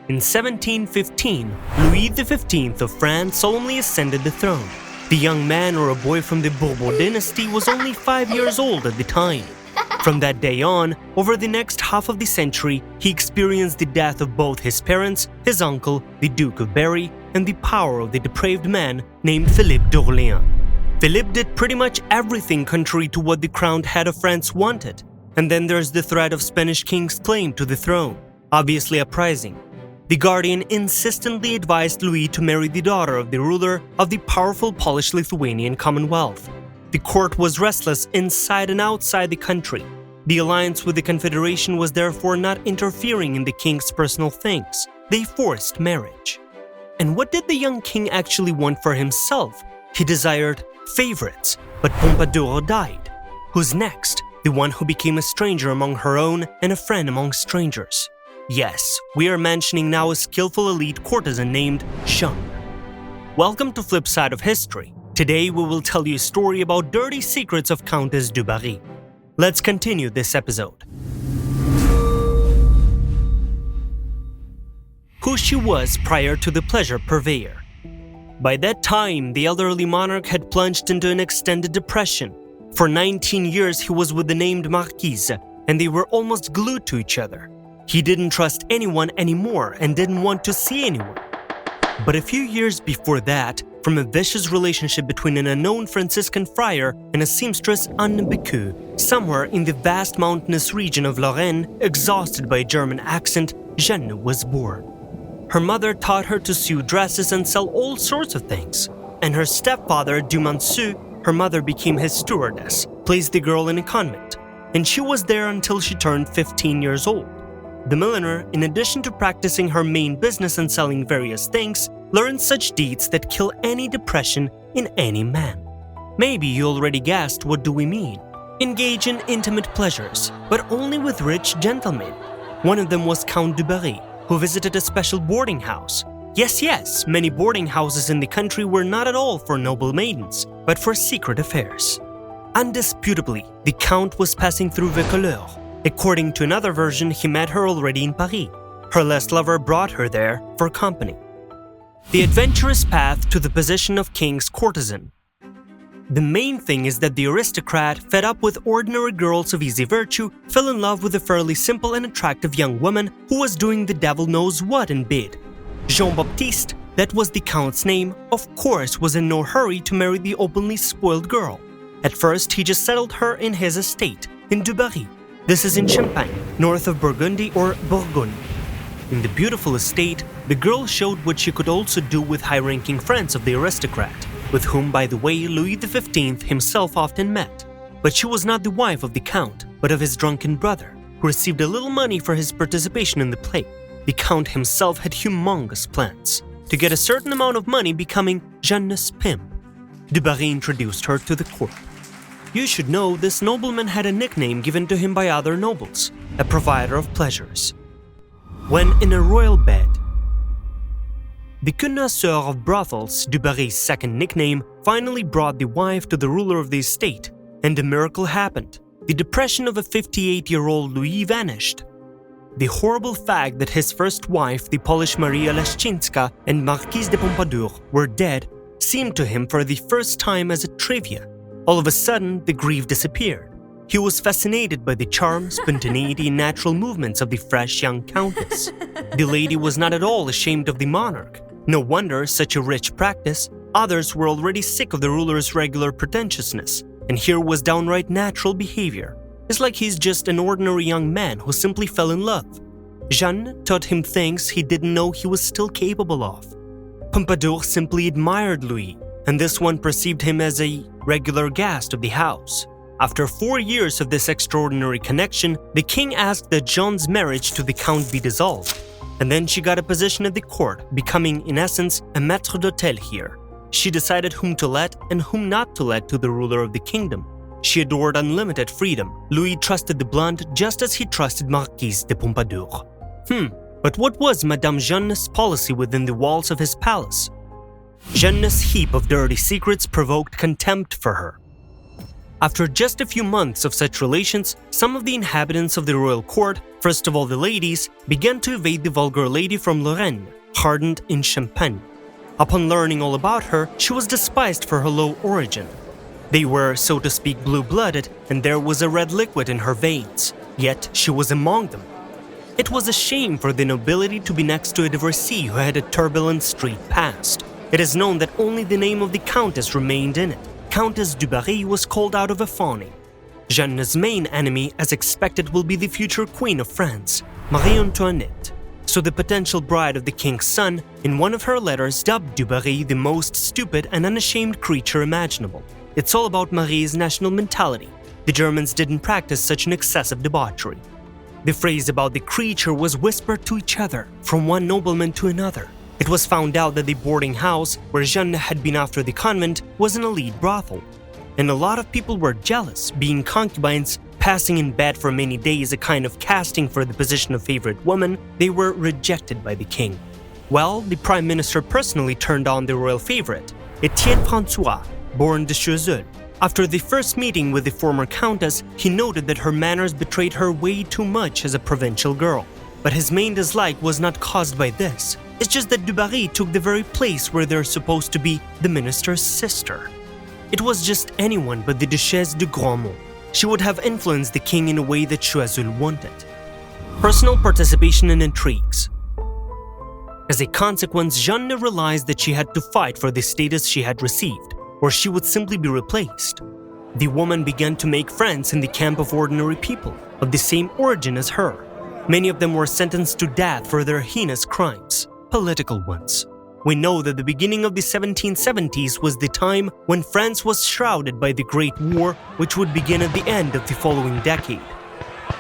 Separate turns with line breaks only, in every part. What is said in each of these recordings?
In 1715, Louis XV of France solemnly ascended the throne. The young man, or a boy from the Bourbon dynasty, was only 5 years old at the time. From that day on, over the next half of the century, he experienced the death of both his parents, his uncle, the Duke of Berry, and the power of the depraved man named Philippe d'Orléans. Philippe did pretty much everything contrary to what the crowned head of France wanted. And then there's the threat of Spanish king's claim to the throne, obviously uprising. The Guardian insistently advised Louis to marry the daughter of the ruler of the powerful Polish-Lithuanian Commonwealth. The court was restless inside and outside the country. The alliance with the Confederation was therefore not interfering in the king's personal things. They forced marriage. And what did the young king actually want for himself? He desired favorites, but Pompadour died. Who's next? The one who became a stranger among her own and a friend among strangers. Yes, we are mentioning now a skillful elite courtesan named Jeanne. Welcome to Flip Side of History. Today we will tell you a story about dirty secrets of Countess du Barry. Let's continue this episode. Who she was prior to the pleasure purveyor. By that time, the elderly monarch had plunged into an extended depression. For 19 years he was with the named marquise, and they were almost glued to each other. He didn't trust anyone anymore and didn't want to see anyone. But a few years before that, from a vicious relationship between an unknown Franciscan friar and a seamstress Anne Bécu, somewhere in the vast mountainous region of Lorraine, exhausted by a German accent, Jeanne was born. Her mother taught her to sew dresses and sell all sorts of things. And her stepfather, Dumanceau, her mother became his stewardess, placed the girl in a convent. And she was there until she turned 15 years old. The milliner, in addition to practicing her main business and selling various things, learned such deeds that kill any depression in any man. Maybe you already guessed what do we mean. Engage in intimate pleasures, but only with rich gentlemen. One of them was Count du Barry, who visited a special boarding house. Yes, many boarding houses in the country were not at all for noble maidens, but for secret affairs. Undisputably, the Count was passing through Vaucouleurs. According to another version, he met her already in Paris. Her last lover brought her there for company. The adventurous path to the position of king's courtesan. The main thing is that the aristocrat, fed up with ordinary girls of easy virtue, fell in love with a fairly simple and attractive young woman who was doing the devil knows what in bed. Jean-Baptiste, that was the Count's name, of course was in no hurry to marry the openly spoiled girl. At first, he just settled her in his estate, in Du Barry. This is in Champagne, north of Burgundy or Bourgogne. In the beautiful estate, the girl showed what she could also do with high-ranking friends of the aristocrat, with whom, by the way, Louis XV himself often met. But she was not the wife of the Count, but of his drunken brother, who received a little money for his participation in the play. The Count himself had humongous plans, to get a certain amount of money becoming Jeanne's pimp. Du Barry introduced her to the court. You should know this nobleman had a nickname given to him by other nobles, a provider of pleasures. When in a royal bed, the connoisseur of brothels, Du Barry's second nickname, finally brought the wife to the ruler of the estate, and a miracle happened. The depression of a 58-year-old Louis vanished. The horrible fact that his first wife, the Polish Maria Leszczyńska and Marquise de Pompadour, were dead seemed to him for the first time as a trivia. All of a sudden, the grief disappeared. He was fascinated by the charm, spontaneity, and natural movements of the fresh young countess. The lady was not at all ashamed of the monarch. No wonder such a rich practice. Others were already sick of the ruler's regular pretentiousness, and here was downright natural behavior. It's like he's just an ordinary young man who simply fell in love. Jeanne taught him things he didn't know he was still capable of. Pompadour simply admired Louis, and this one perceived him as a regular guest of the house. After 4 years of this extraordinary connection, the king asked that Jeanne's marriage to the Count be dissolved. And then she got a position at the court, becoming, in essence, a maître d'hôtel here. She decided whom to let and whom not to let to the ruler of the kingdom. She adored unlimited freedom. Louis trusted the blonde just as he trusted Marquise de Pompadour. But what was Madame Jeanne's policy within the walls of his palace? Jeanne's heap of dirty secrets provoked contempt for her. After just a few months of such relations, some of the inhabitants of the royal court, first of all the ladies, began to evade the vulgar lady from Lorraine, hardened in Champagne. Upon learning all about her, she was despised for her low origin. They were, so to speak, blue-blooded, and there was a red liquid in her veins, yet she was among them. It was a shame for the nobility to be next to a divorcee who had a turbulent street past. It is known that only the name of the countess remained in it. Countess du Barry was called out of a fawning. Jeanne's main enemy, as expected, will be the future queen of France, Marie Antoinette. So the potential bride of the king's son, in one of her letters, dubbed du Barry the most stupid and unashamed creature imaginable. It's all about Marie's national mentality. The Germans didn't practice such an excessive debauchery. The phrase about the creature was whispered to each other, from one nobleman to another. It was found out that the boarding house, where Jeanne had been after the convent, was an elite brothel. And a lot of people were jealous, being concubines, passing in bed for many days, a kind of casting for the position of favorite woman. They were rejected by the king. Well, the prime minister personally turned on the royal favorite, Etienne François, born de Choiseul. After the first meeting with the former countess, he noted that her manners betrayed her way too much as a provincial girl. But his main dislike was not caused by this. It's just that du Barry took the very place where they're supposed to be the minister's sister. It was just anyone but the Duchesse de Grandmont. She would have influenced the king in a way that Choiseul wanted. Personal participation in intrigues. As a consequence, Jeanne realized that she had to fight for the status she had received, or she would simply be replaced. The woman began to make friends in the camp of ordinary people, of the same origin as her. Many of them were sentenced to death for their heinous crimes, political ones. We know that the beginning of the 1770s was the time when France was shrouded by the Great War, which would begin at the end of the following decade.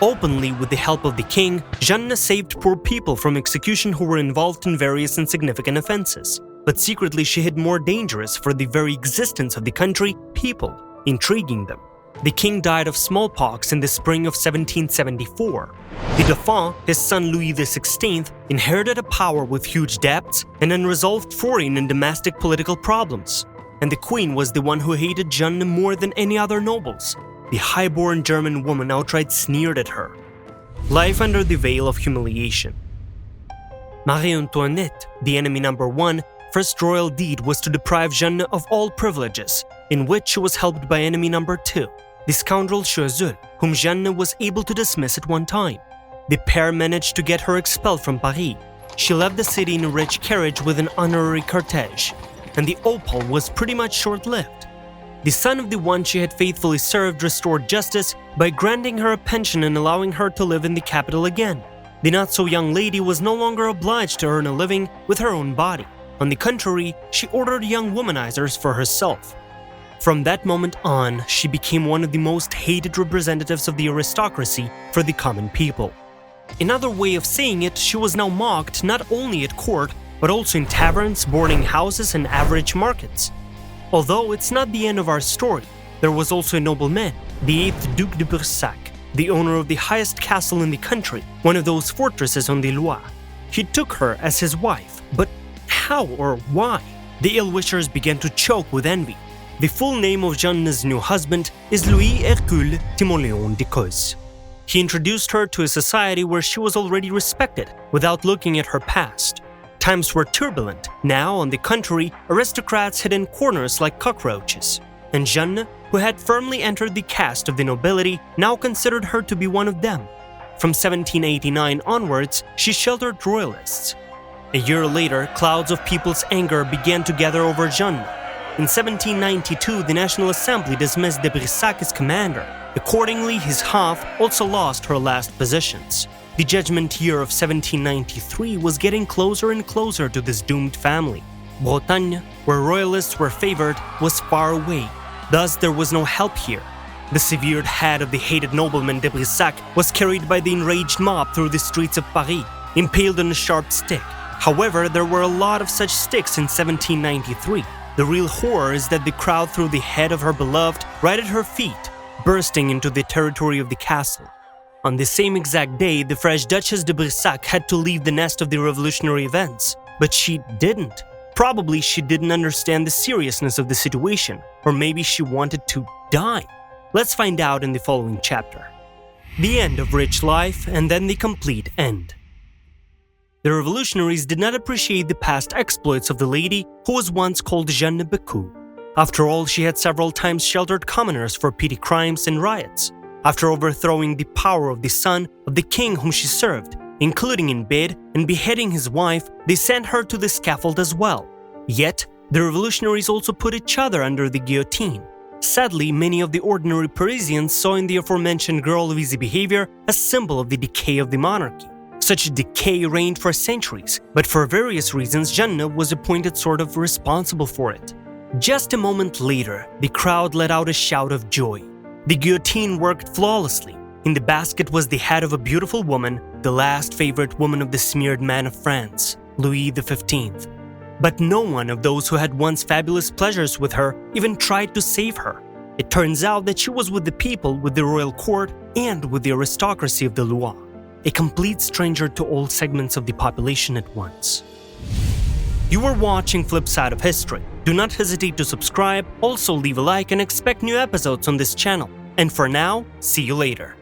Openly, with the help of the king, Jeanne saved poor people from execution who were involved in various insignificant offenses. But secretly she hid more dangerous for the very existence of the country, people, intriguing them. The king died of smallpox in the spring of 1774. The Dauphin, his son Louis XVI, inherited a power with huge debts and unresolved foreign and domestic political problems. And the queen was the one who hated Jeanne more than any other nobles. The high-born German woman outright sneered at her. Life under the veil of humiliation. Marie Antoinette, the enemy number one, first royal deed was to deprive Jeanne of all privileges, in which she was helped by enemy number two, the scoundrel Choiseul, whom Jeanne was able to dismiss at one time. The pair managed to get her expelled from Paris. She left the city in a rich carriage with an honorary cortege, and the opal was pretty much short-lived. The son of the one she had faithfully served restored justice by granting her a pension and allowing her to live in the capital again. The not-so-young lady was no longer obliged to earn a living with her own body. On the contrary, she ordered young womanizers for herself. From that moment on, she became one of the most hated representatives of the aristocracy for the common people. Another way of saying it, she was now mocked not only at court, but also in taverns, boarding houses, and average markets. Although it's not the end of our story, there was also a nobleman, the 8th Duc de Brissac, the owner of the highest castle in the country, one of those fortresses on the Loire. He took her as his wife, but how or why? The ill-wishers began to choke with envy. The full name of Jeanne's new husband is Louis Hercule Timoleon de Causse. He introduced her to a society where she was already respected, without looking at her past. Times were turbulent. Now, on the contrary, aristocrats hid in corners like cockroaches. And Jeanne, who had firmly entered the caste of the nobility, now considered her to be one of them. From 1789 onwards, she sheltered royalists. A year later, clouds of people's anger began to gather over Jeanne. In 1792, the National Assembly dismissed de Brissac as commander. Accordingly, his half also lost her last positions. The judgment year of 1793 was getting closer and closer to this doomed family. Bretagne, where royalists were favored, was far away. Thus, there was no help here. The severed head of the hated nobleman de Brissac was carried by the enraged mob through the streets of Paris, impaled on a sharp stick. However, there were a lot of such sticks in 1793. The real horror is that the crowd threw the head of her beloved right at her feet, bursting into the territory of the castle. On the same exact day, the fresh Duchess de Brissac had to leave the nest of the revolutionary events, but she didn't. Probably she didn't understand the seriousness of the situation, or maybe she wanted to die. Let's find out in the following chapter. The end of rich life and then the complete end. The revolutionaries did not appreciate the past exploits of the lady who was once called Jeanne du Barry. After all, she had several times sheltered commoners for petty crimes and riots. After overthrowing the power of the son of the king whom she served, including in bed and beheading his wife, they sent her to the scaffold as well. Yet, the revolutionaries also put each other under the guillotine. Sadly, many of the ordinary Parisians saw in the aforementioned girl of easy behavior a symbol of the decay of the monarchy. Such a decay reigned for centuries, but for various reasons Jeanne was appointed sort of responsible for it. Just a moment later, the crowd let out a shout of joy. The guillotine worked flawlessly. In the basket was the head of a beautiful woman, the last favorite woman of the smeared man of France, Louis XV. But no one of those who had once fabulous pleasures with her even tried to save her. It turns out that she was with the people, with the royal court, and with the aristocracy of the Loire. A complete stranger to all segments of the population at once. You were watching Flip Side of History. Do not hesitate to subscribe, also leave a like and expect new episodes on this channel. And for now, see you later.